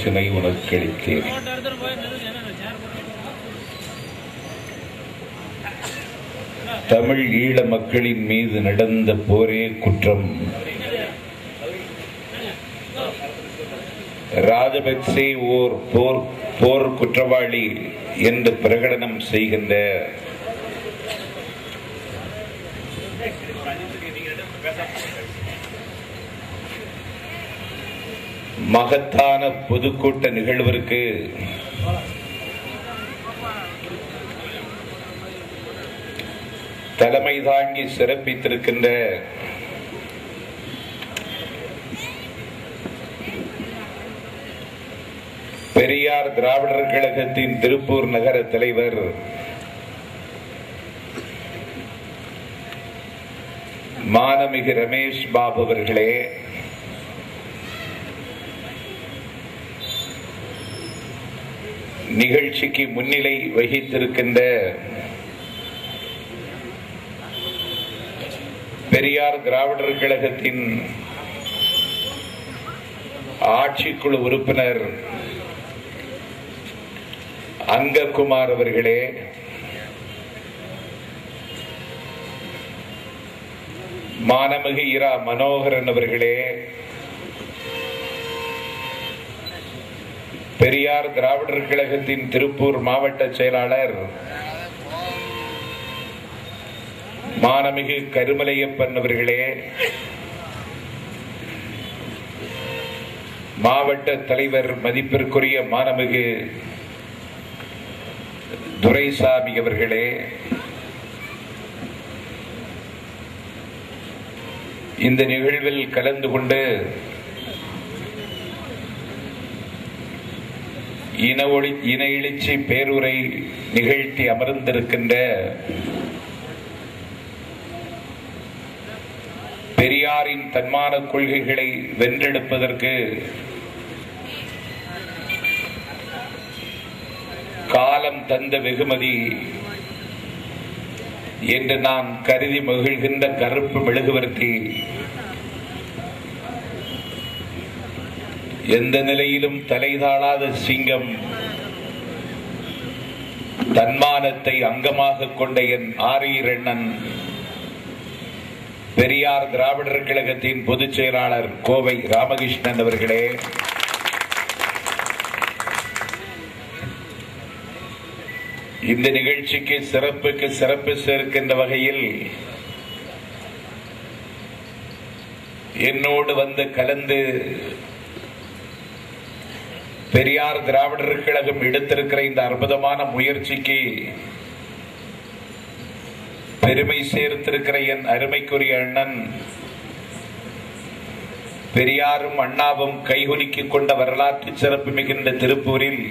பேச்சினை உனக்களித்தேன். தமிழ் ஈழ மக்களின் மீது நடந்த போரே குற்றம். ராஜபக்சே ஓர் போர் குற்றவாளி என்று பிரகடனம் செய்கின்ற மகத்தான பொதுக்கூட்ட நிகழ்விற்கு தலைமை தாங்கி சிறப்பித்திருக்கின்ற பெரியார் திராவிடர் கழகத்தின் திருப்பூர் நகர தலைவர் மானமிகு ரமேஷ் பாபு அவர்களே, நிகழ்ச்சிக்கு முன்னிலை வகித்திருக்கின்ற பெரியார் திராவிடர் கழகத்தின் ஆட்சிக்குழு உறுப்பினர் அங்ககுமார் அவர்களே, மானமிகு இரா மனோகரன் அவர்களே, பெரியார் திராவிடர் கழகத்தின் திருப்பூர் மாவட்ட செயலாளர் மானமிகு கருமலையப்பன் அவர்களே, மாவட்ட தலைவர் மதிப்பிற்குரிய மானமிகு துரைசாமி அவர்களே, இந்த நிகழ்வில் கலந்து கொண்டு இன எழுச்சி பேருரை நிகழ்த்தி அமர்ந்திருக்கின்ற பெரியாரின் தன்மான கொள்கைகளை வென்றெடுப்பதற்கு காலம் தந்த வெகுமதி என்று நான் கருதி மகிழ்கின்ற கருப்பு மெழுகுவர்த்தி எந்த நிலையிலும் தலைதாழாத சிங்கம், தன்மானத்தை அங்கமாக கொண்ட என் ஆரியண்ணன் பெரியார் திராவிடர் கழகத்தின் பொதுச் செயலாளர் கோவை ராமகிருஷ்ணன் அவர்களே, இந்த நிகழ்ச்சிக்கு சிறப்புக்கு சிறப்பு சேர்க்கின்ற வகையில் என்னோடு வந்து கலந்து பெரியார் திராவிடர் கழகம் எடுத்திருக்கிற இந்த அற்புதமான முயற்சிக்கு பெருமை சேர்த்திருக்கிற என் அருமைக்குரிய அண்ணன் பெரியாரும் அண்ணாவும் கைகுலுக்கிக் கொண்ட வரலாற்று சிறப்பு மிகுந்த திருப்பூரில்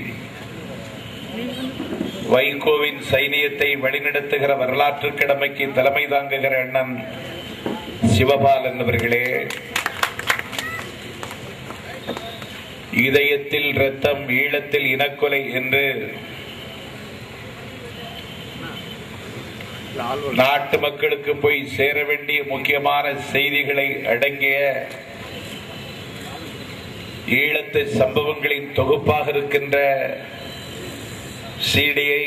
வைகோவின் சைனியத்தை வழிநடத்துகிற வரலாற்று கடமைக்கு தலைமை தாங்குகிற அண்ணன் சிவபாலன் அவர்களே, இதயத்தில் இரத்தம், ஈழத்தில் இனக்கொலை என்று நாட்டு மக்களுக்கு போய் சேர வேண்டிய முக்கியமான செய்திகளை அடங்கிய ஈழத்து சம்பவங்களின் தொகுப்பாக இருக்கின்ற சீடியை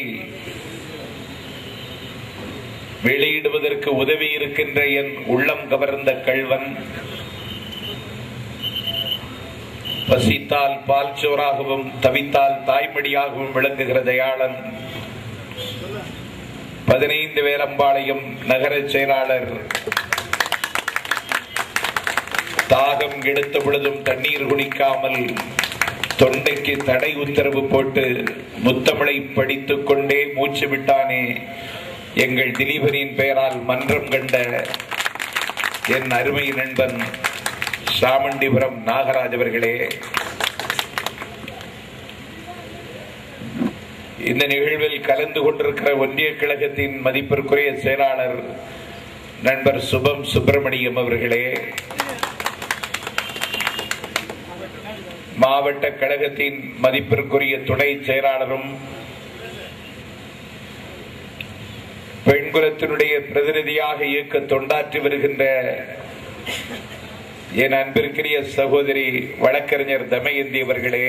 வெளியிடுவதற்கு உதவி இருக்கின்ற என் உள்ளம் கவர்ந்த கள்வன், பசித்தால் பால் சோறாகவும் தவித்தால் தாய்மடியாகவும் விளங்குகிற தயாளன், 15 வேலம்பாளையம் நகர செயலாளர், தாகம் எடுத்த பொழுதும் தண்ணீர் குடிக்காமல் தொண்டைக்கு தடை உத்தரவு போட்டு முத்தமிழை படித்துக் கொண்டே மூச்சு விட்டானே எங்கள் திலீபனின் பெயரால் மன்றம் கண்ட என் அருமை நண்பன் சாமண்டிபுரம் நாகராஜ் அவர்களே, இந்த நிகழ்வில் கலந்து கொண்டிருக்கிற ஒன்றிய கழகத்தின் மதிப்பிற்குரிய செயலாளர் நண்பர் சுபம் சுப்பிரமணியம் அவர்களே, மாவட்ட கழகத்தின் மதிப்பிற்குரிய துணை செயலாளரும் பெண்குலத்தினுடைய பிரதிநிதியாக இயக்க தொண்டாற்றி வருகின்ற என் அன்பிற்குரிய சகோதரி வழக்கறிஞர் தமயந்தி அவர்களே,